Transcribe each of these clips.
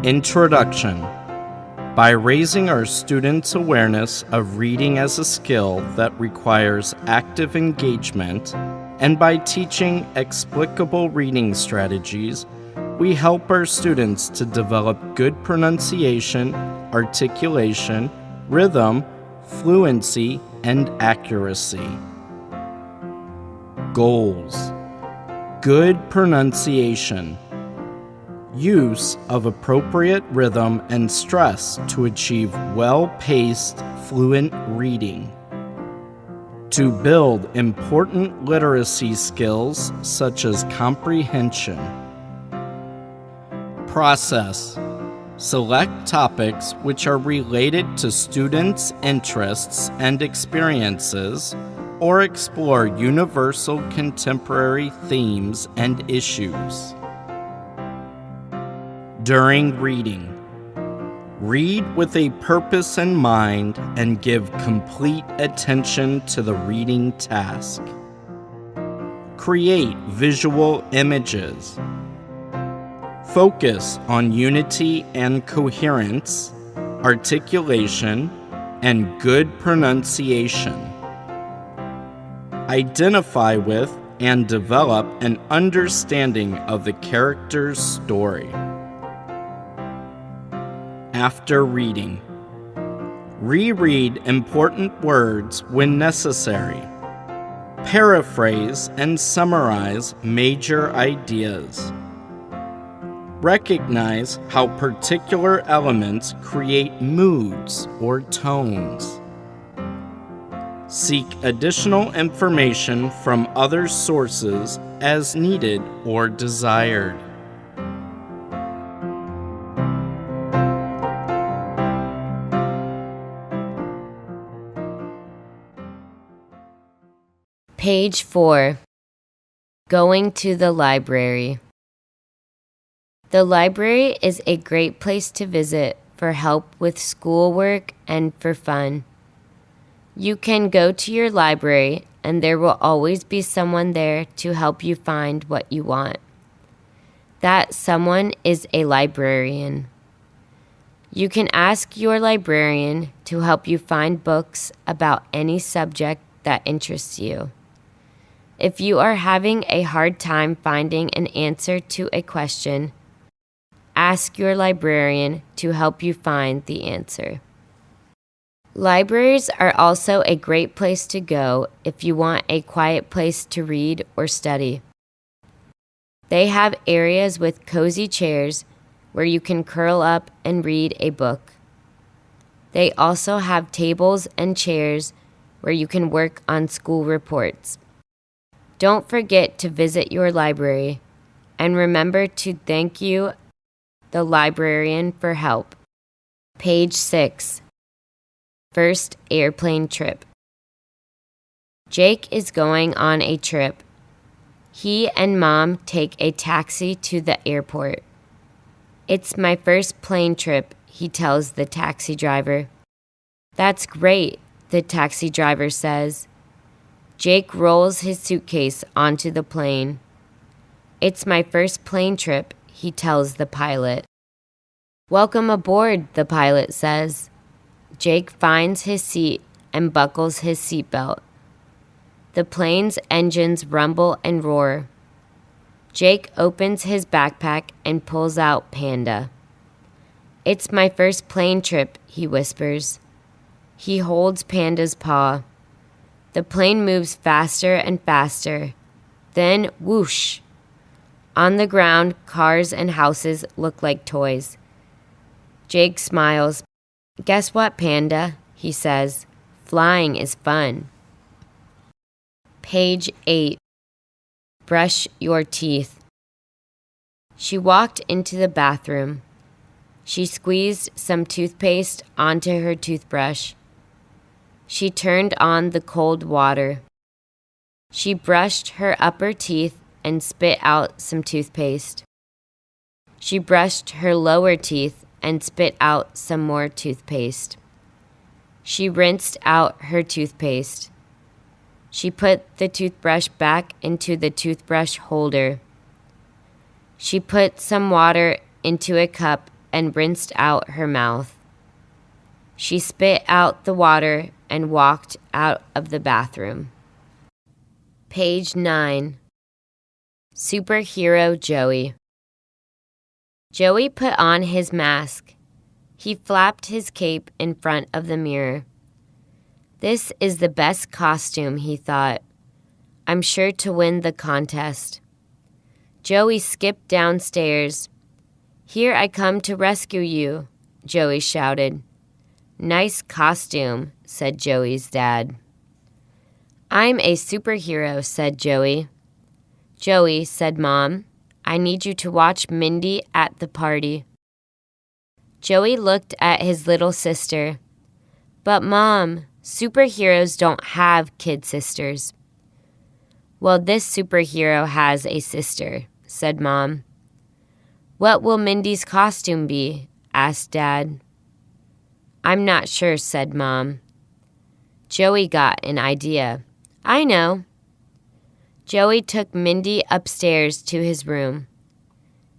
Introduction. By raising our students' awareness of reading as a skill that requires active engagement, and by teaching explicable reading strategies, we help our students to develop good pronunciation, articulation, rhythm, fluency, and accuracy. Goals. Good pronunciation. Use of appropriate rhythm and stress to achieve well-paced, fluent reading. To build important literacy skills such as comprehension. Process. Select topics which are related to students' interests and experiences, or explore universal contemporary themes and issues. During reading, read with a purpose in mind and give complete attention to the reading task. Create visual images. Focus on unity and coherence, articulation, and good pronunciation. Identify with and develop an understanding of the character's story. After reading, reread important words when necessary. Paraphrase and summarize major ideas. Recognize how particular elements create moods or tones. Seek additional information from other sources as needed or desired. Page 4. Going to the library. The library is a great place to visit for help with schoolwork and for fun. You can go to your library and there will always be someone there to help you find what you want. That someone is a librarian. You can ask your librarian to help you find books about any subject that interests you. If you are having a hard time finding an answer to a question, ask your librarian to help you find the answer. Libraries are also a great place to go if you want a quiet place to read or study. They have areas with cozy chairs where you can curl up and read a book. They also have tables and chairs where you can work on school reports. Don't forget to visit your library and remember to thank you, the librarian, for help. Page 6. First airplane trip. Jake is going on a trip. He and Mom take a taxi to the airport. It's my first plane trip, he tells the taxi driver. That's great, the taxi driver says. Jake rolls his suitcase onto the plane. It's my first plane trip, he tells the pilot. Welcome aboard, the pilot says. Jake finds his seat and buckles his seatbelt. The plane's engines rumble and roar. Jake opens his backpack and pulls out Panda. It's my first plane trip, he whispers. He holds Panda's paw. The plane moves faster and faster. Then, whoosh! On the ground, cars and houses look like toys. Jake smiles. Guess what, Panda? He says. Flying is fun. Page 8. Brush your teeth. She walked into the bathroom. She squeezed some toothpaste onto her toothbrush. She turned on the cold water. She brushed her upper teeth and spit out some toothpaste. She brushed her lower teeth and spit out some more toothpaste. She rinsed out her toothpaste. She put the toothbrush back into the toothbrush holder. She put some water into a cup and rinsed out her mouth. She spit out the water and walked out of the bathroom. Page 9. Superhero Joey. Joey put on his mask. He flapped his cape in front of the mirror. This is the best costume, he thought. I'm sure to win the contest. Joey skipped downstairs. Here I come to rescue you, Joey shouted. Nice costume, said Joey's dad. I'm a superhero, said Joey. Joey, said Mom, I need you to watch Mindy at the party. Joey looked at his little sister. But Mom, superheroes don't have kid sisters. Well, this superhero has a sister, said Mom. What will Mindy's costume be? Asked Dad. I'm not sure, said Mom. Joey got an idea. I know. Joey took Mindy upstairs to his room.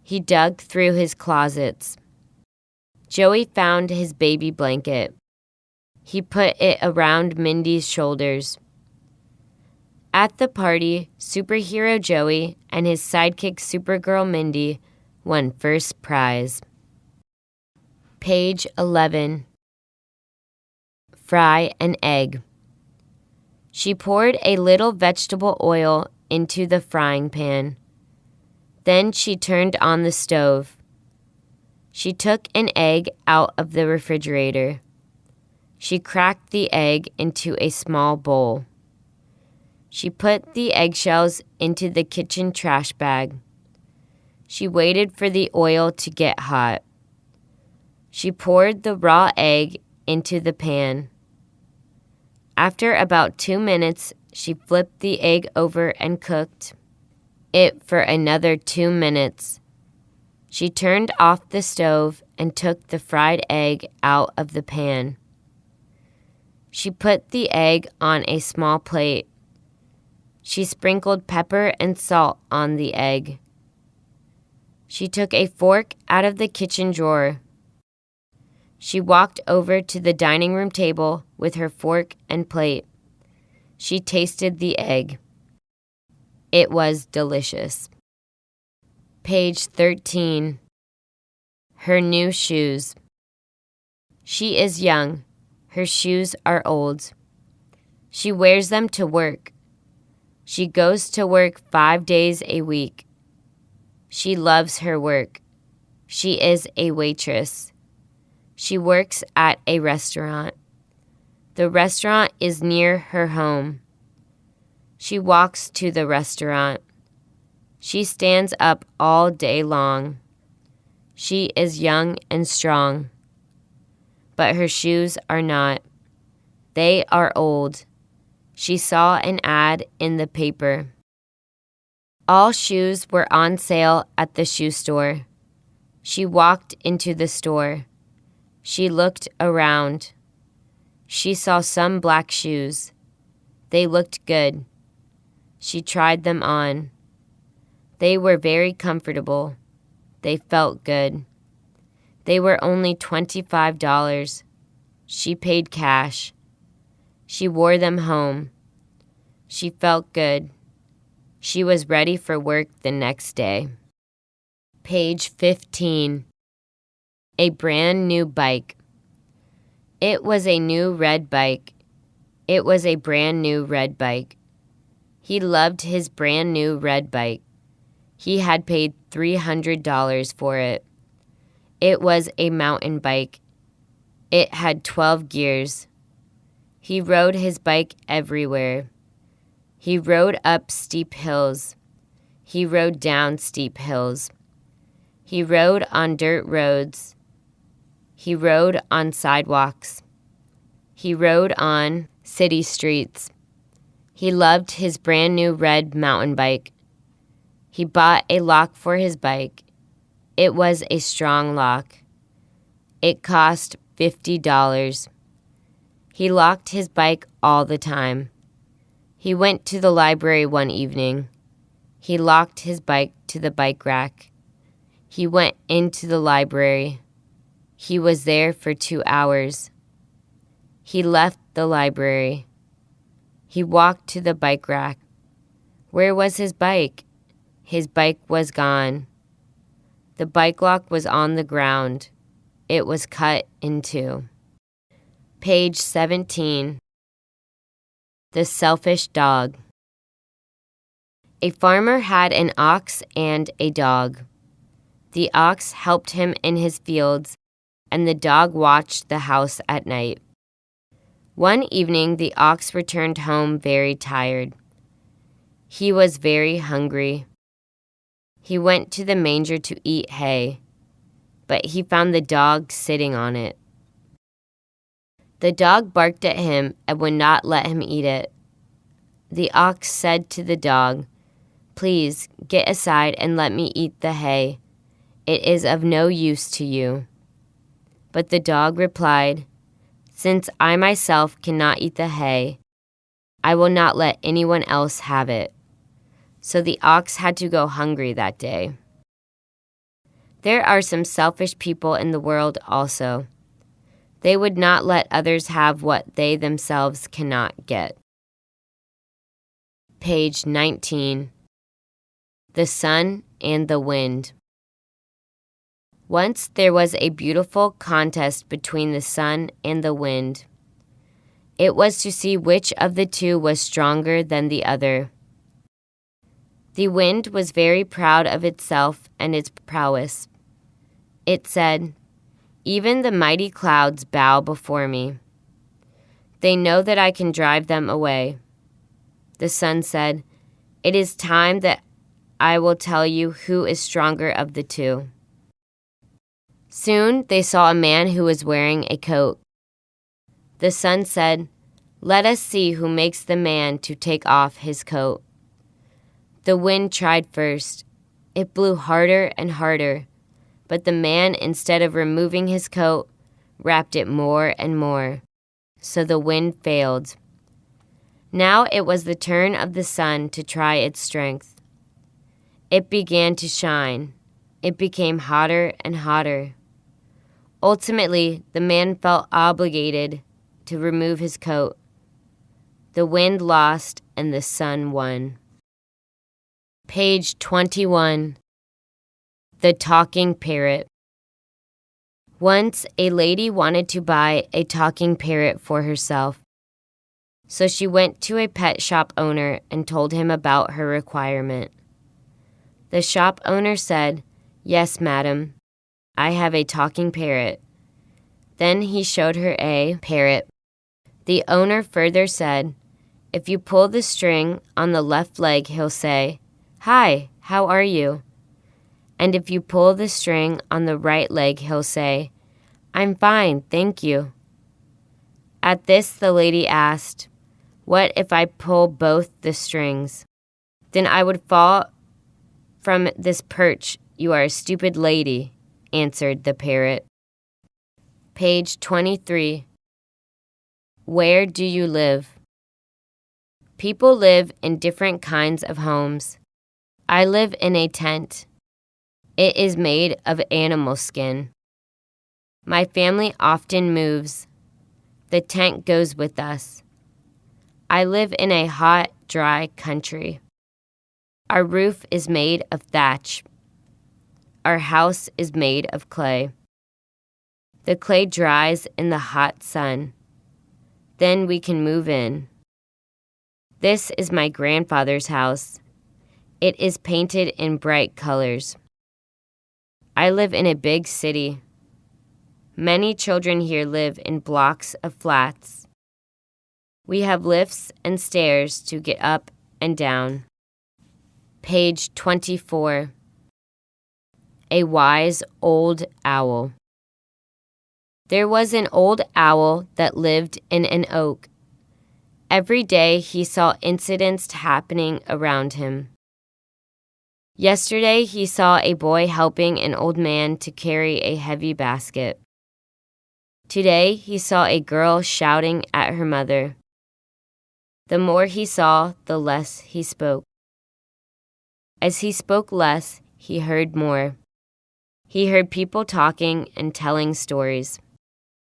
He dug through his closets. Joey found his baby blanket. He put it around Mindy's shoulders. At the party, superhero Joey and his sidekick Supergirl Mindy won first prize. Page 11. Fry an egg. She poured a little vegetable oil into the frying pan. Then she turned on the stove. She took an egg out of the refrigerator. She cracked the egg into a small bowl. She put the eggshells into the kitchen trash bag. She waited for the oil to get hot. She poured the raw egg into the pan. After about 2 minutes, she flipped the egg over and cooked it for another 2 minutes. She turned off the stove and took the fried egg out of the pan. She put the egg on a small plate. She sprinkled pepper and salt on the egg. She took a fork out of the kitchen drawer. She walked over to the dining room table with her fork and plate. She tasted the egg. It was delicious. Page 13. Her new shoes. She is young. Her shoes are old. She wears them to work. She goes to work 5 days a week. She loves her work. She is a waitress. She works at a restaurant. The restaurant is near her home. She walks to the restaurant. She stands up all day long. She is young and strong. But her shoes are not. They are old. She saw an ad in the paper. All shoes were on sale at the shoe store. She walked into the store. She looked around. She saw some black shoes. They looked good. She tried them on. They were very comfortable. They felt good. They were only $25. She paid cash. She wore them home. She felt good. She was ready for work the next day. Page 15. A brand new bike. It was a new red bike. It was a brand new red bike. He loved his brand new red bike. He had paid $300 for it. It was a mountain bike. It had 12 gears. He rode his bike everywhere. He rode up steep hills. He rode down steep hills. He rode on dirt roads. He rode on sidewalks. He rode on city streets. He loved his brand new red mountain bike. He bought a lock for his bike. It was a strong lock. It cost $50. He locked his bike all the time. He went to the library one evening. He locked his bike to the bike rack. He went into the library. He was there for 2 hours. He left the library. He walked to the bike rack. Where was his bike? His bike was gone. The bike lock was on the ground. It was cut in two. Page 17. The Selfish Dog. A farmer had an ox and a dog. The ox helped him in his fields, and the dog watched the house at night. One evening, the ox returned home very tired. He was very hungry. He went to the manger to eat hay, but he found the dog sitting on it. The dog barked at him and would not let him eat it. The ox said to the dog, "Please, get aside and let me eat the hay. It is of no use to you." But the dog replied, "Since I myself cannot eat the hay, I will not let anyone else have it." So the ox had to go hungry that day. There are some selfish people in the world also. They would not let others have what they themselves cannot get. Page 19. The Sun and the Wind. Once there was a beautiful contest between the sun and the wind. It was to see which of the two was stronger than the other. The wind was very proud of itself and its prowess. It said, "Even the mighty clouds bow before me. They know that I can drive them away." The sun said, "It is time that I will tell you who is stronger of the two." Soon they saw a man who was wearing a coat. The sun said, "Let us see who makes the man to take off his coat." The wind tried first. It blew harder and harder, but the man, instead of removing his coat, wrapped it more and more. So the wind failed. Now it was the turn of the sun to try its strength. It began to shine. It became hotter and hotter. Ultimately, the man felt obligated to remove his coat. The wind lost and the sun won. Page 21. The Talking Parrot. Once, a lady wanted to buy a talking parrot for herself. So she went to a pet shop owner and told him about her requirement. The shop owner said, "Yes, madam, I have a talking parrot." Then he showed her a parrot. The owner further said, "If you pull the string on the left leg, he'll say, 'Hi, how are you?' And if you pull the string on the right leg, he'll say, 'I'm fine, thank you.'" At this, the lady asked, "What if I pull both the strings?" "Then I would fall from this perch. You are a stupid lady," answered the parrot. Page 23. Where do you live? People live in different kinds of homes. I live in a tent. It is made of animal skin. My family often moves. The tent goes with us. I live in a hot, dry country. Our roof is made of thatch. Our house is made of clay. The clay dries in the hot sun. Then we can move in. This is my grandfather's house. It is painted in bright colors. I live in a big city. Many children here live in blocks of flats. We have lifts and stairs to get up and down. Page 24. A Wise Old Owl. There was an old owl that lived in an oak. Every day he saw incidents happening around him. Yesterday he saw a boy helping an old man to carry a heavy basket. Today he saw a girl shouting at her mother. The more he saw, the less he spoke. As he spoke less, he heard more. He heard people talking and telling stories.